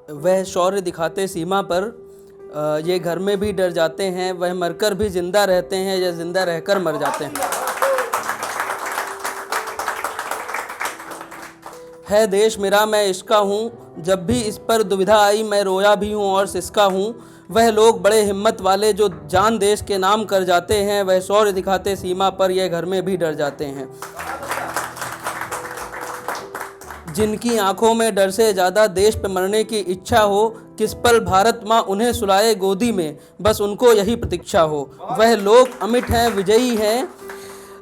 वह शौर्य दिखाते सीमा पर, ये घर में भी डर जाते हैं। वह मरकर भी जिंदा रहते हैं या जिंदा रहकर मर जाते हैं। है देश मेरा मैं इसका हूँ, जब भी इस पर दुविधा आई मैं रोया भी हूँ और सिसका हूँ। वह लोग बड़े हिम्मत वाले जो जान देश के नाम कर जाते हैं, वह शौर्य दिखाते सीमा पर, ये घर में भी डर जाते हैं। जिनकी आंखों में डर से ज़्यादा देश पे मरने की इच्छा हो, किस पल भारत माँ उन्हें सुलाए गोदी में, बस उनको यही प्रतीक्षा हो। वह लोग अमिट हैं, विजयी हैं,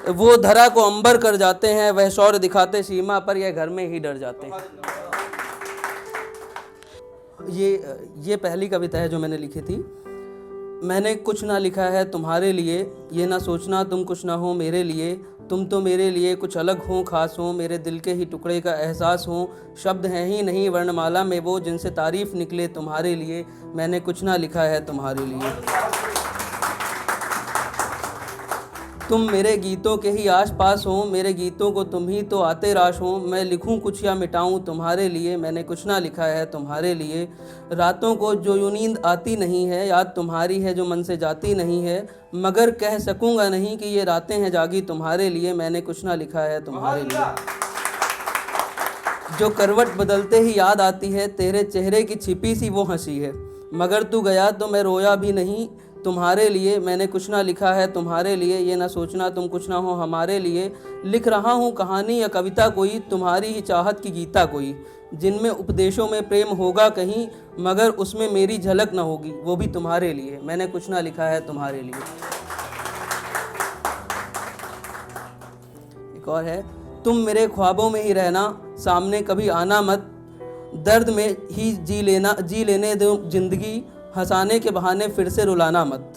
वो धरा को अंबर कर जाते हैं। वह शौर्य दिखाते सीमा पर, यह घर में ही डर जाते हैं। ये पहली कविता है जो मैंने लिखी थी। मैंने कुछ ना लिखा है तुम्हारे लिए, ये ना सोचना तुम कुछ ना हो मेरे लिए। तुम तो मेरे लिए कुछ अलग हो, खास हो, मेरे दिल के ही टुकड़े का एहसास हो। शब्द हैं ही नहीं वर्णमाला में वो, जिनसे तारीफ निकले तुम्हारे लिए। मैंने कुछ ना लिखा है तुम्हारे लिए। तुम मेरे गीतों के ही आस पास हो, मेरे गीतों को तुम ही तो आते राश हो। मैं लिखूं कुछ या मिटाऊं तुम्हारे लिए, मैंने कुछ ना लिखा है तुम्हारे लिए। रातों को जो यूं नींद आती नहीं है, याद तुम्हारी है जो मन से जाती नहीं है। मगर कह सकूंगा नहीं कि ये रातें हैं जागी तुम्हारे लिए, मैंने कुछ ना लिखा है तुम्हारे लिए। जो करवट बदलते ही याद आती है, तेरे चेहरे की छिपी सी वो हंसी है। मगर तू गया तो मैं रोया भी नहीं तुम्हारे लिए, मैंने कुछ ना लिखा है तुम्हारे लिए। ये ना सोचना तुम कुछ ना हो हमारे लिए। लिख रहा हूँ कहानी या कविता कोई, तुम्हारी ही चाहत की गीता कोई, जिनमें उपदेशों में प्रेम होगा कहीं, मगर उसमें मेरी झलक ना होगी, वो भी तुम्हारे लिए। मैंने कुछ ना लिखा है तुम्हारे लिए। एक और है, तुम मेरे ख्वाबों में ही रहना, सामने कभी आना मत। दर्द में ही जी लेने दो जिंदगी, हंसाने के बहाने फिर से रुलाना मत।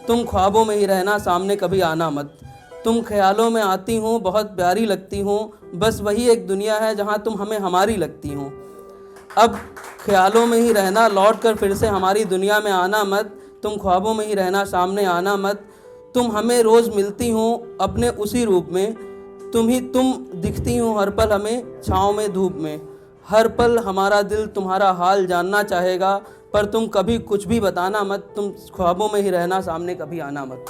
तुम ख्वाबों में ही रहना, सामने कभी आना मत। तुम ख्यालों में आती हो, बहुत प्यारी लगती हो, बस वही एक दुनिया है जहाँ तुम हमें हमारी लगती हो। अब ख्यालों में ही रहना, लौट कर फिर से हमारी दुनिया में आना मत। तुम ख्वाबों में ही रहना, सामने आना मत। तुम हमें रोज़ मिलती हो अपने उसी रूप में, तुम दिखती हो हर पल हमें छाँव में धूप में। हर पल हमारा दिल तुम्हारा हाल जानना चाहेगा, पर तुम कभी कुछ भी बताना मत। तुम ख्वाबों में ही रहना, सामने कभी आना मत।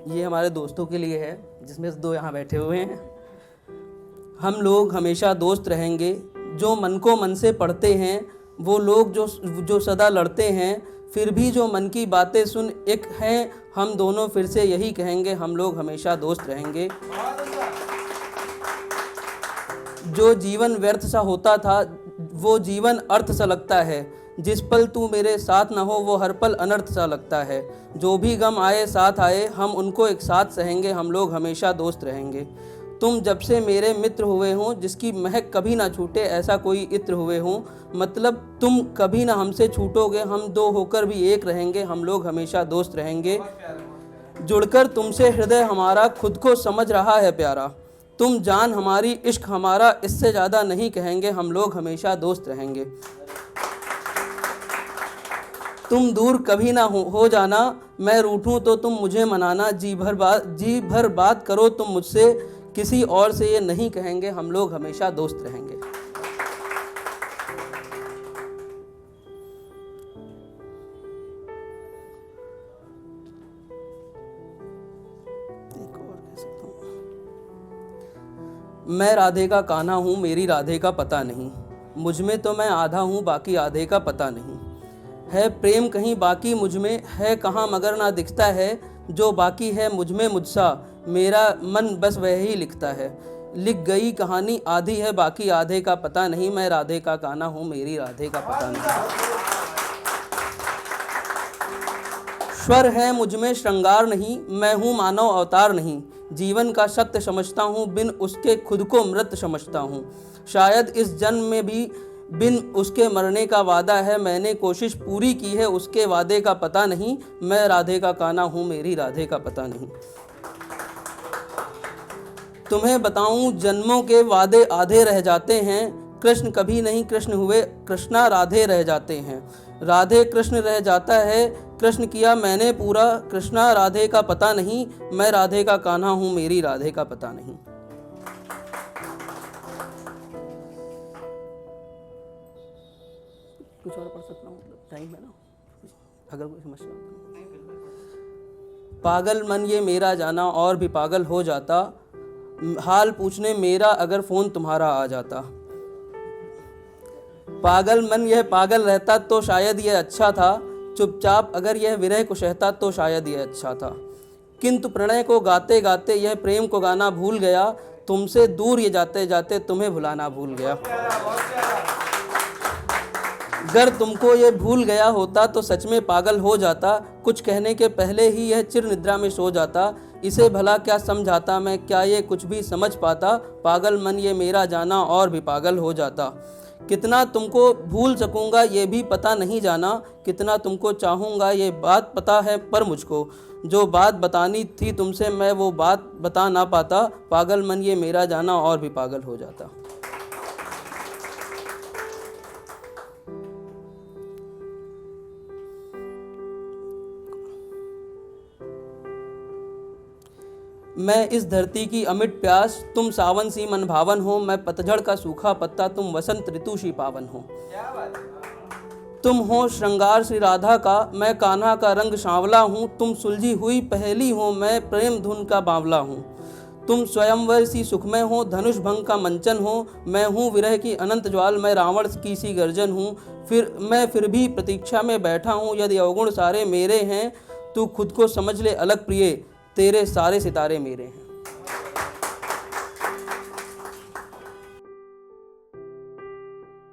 ये हमारे दोस्तों के लिए है, जिसमें से दो यहाँ बैठे हुए हैं। हम लोग हमेशा दोस्त रहेंगे, जो मन को मन से पढ़ते हैं। वो लोग जो सदा लड़ते हैं, फिर भी जो मन की बातें सुन एक हैं। हम दोनों फिर से यही कहेंगे, हम लोग हमेशा दोस्त रहेंगे। जो जीवन व्यर्थ सा होता था, वो जीवन अर्थ सा लगता है। जिस पल तू मेरे साथ ना हो, वो हर पल अनर्थ सा लगता है। जो भी गम आए साथ आए, हम उनको एक साथ सहेंगे। हम लोग हमेशा दोस्त रहेंगे। तुम जब से मेरे मित्र हुए हों, जिसकी महक कभी ना छूटे ऐसा कोई इत्र हुए हों। मतलब तुम कभी ना हमसे छूटोगे, हम दो होकर भी एक रहेंगे। हम लोग हमेशा दोस्त रहेंगे। जुड़कर तुमसे हृदय हमारा खुद को समझ रहा है प्यारा। तुम जान हमारी, इश्क हमारा, इससे ज़्यादा नहीं कहेंगे। हम लोग हमेशा दोस्त रहेंगे। तुम दूर कभी ना हो जाना, मैं रूठूं तो तुम मुझे मनाना। जी भर बात करो तुम मुझसे, किसी और से ये नहीं कहेंगे। हम लोग हमेशा दोस्त रहेंगे। एक और कह सकता हूँ। मैं राधे का कान्हा हूँ, मेरी राधे का पता नहीं। मुझ में तो मैं आधा हूँ, बाकी आधे का पता नहीं। है प्रेम कहीं बाकी मुझ में, है कहाँ मगर ना दिखता है। जो बाकी है मुझ में मुझसा, मेरा मन बस वह ही लिखता है। लिख गई कहानी आधी है, बाकी आधे का पता नहीं। मैं राधे का कान्हा हूँ, मेरी राधे का पता नहीं। स्वर है मुझ में श्रृंगार नहीं, मैं हूँ मानव अवतार नहीं। जीवन का सत्य समझता हूँ, बिन उसके खुद को मृत समझता हूँ। शायद इस जन्म में भी बिन उसके मरने का वादा है। मैंने कोशिश पूरी की है, उसके वादे का पता नहीं। मैं राधे का कान्हा हूँ, मेरी राधे का पता नहीं। तुम्हें बताऊं जन्मों के वादे आधे रह जाते हैं, कृष्ण कभी नहीं कृष्ण हुए, कृष्णा राधे रह जाते हैं। राधे कृष्ण रह जाता है, कृष्ण किया मैंने पूरा, कृष्णा राधे का पता नहीं, मैं राधे का कान्हा हूँ, मेरी राधे का पता नहीं। कुछ और पढ़ सकता हूँ, टाइम है ना, अगर कोई समस्या हो। पागल मन ये मेरा जाना और भी पागल हो जाता, हाल पूछने मेरा अगर फ़ोन तुम्हारा आ जाता। पागल मन यह पागल रहता तो शायद यह अच्छा था, चुपचाप अगर यह विरह को सहता तो शायद यह अच्छा था। किंतु प्रणय को गाते गाते यह प्रेम को गाना भूल गया, तुमसे दूर ये जाते जाते तुम्हें भुलाना भूल गया। अगर तुमको ये भूल गया होता तो सच में पागल हो जाता, कुछ कहने के पहले ही यह चिर निद्रा में सो जाता। इसे भला क्या समझाता मैं, क्या ये कुछ भी समझ पाता, पागल मन ये मेरा जाना और भी पागल हो जाता। कितना तुमको भूल सकूंगा ये भी पता नहीं जाना, कितना तुमको चाहूँगा ये बात पता है पर मुझको, जो बात बतानी थी तुमसे मैं वो बात बता ना पाता, पागल मन ये मेरा जाना और भी पागल हो जाता। मैं इस धरती की अमिट प्यास, तुम सावन सी मन भावन हो, मैं पतझड़ का सूखा पत्ता, तुम वसंत ऋतु सी पावन हो। तुम हो श्रृंगार श्री राधा का, मैं कान्हा का रंग सांवला हूँ, तुम सुलझी हुई पहेली हो, मैं प्रेम धुन का बावला हूँ। तुम स्वयंवर सी सुखमय हो, धनुष भंग का मंचन हो, मैं हूँ विरह की अनंत ज्वाल, मैं रावण की सी गर्जन हूँ। फिर भी प्रतीक्षा में बैठा हूँ, यदि अवगुण सारे मेरे हैं, तू खुद को समझ ले अलग प्रिय, तेरे सारे सितारे मेरे हैं।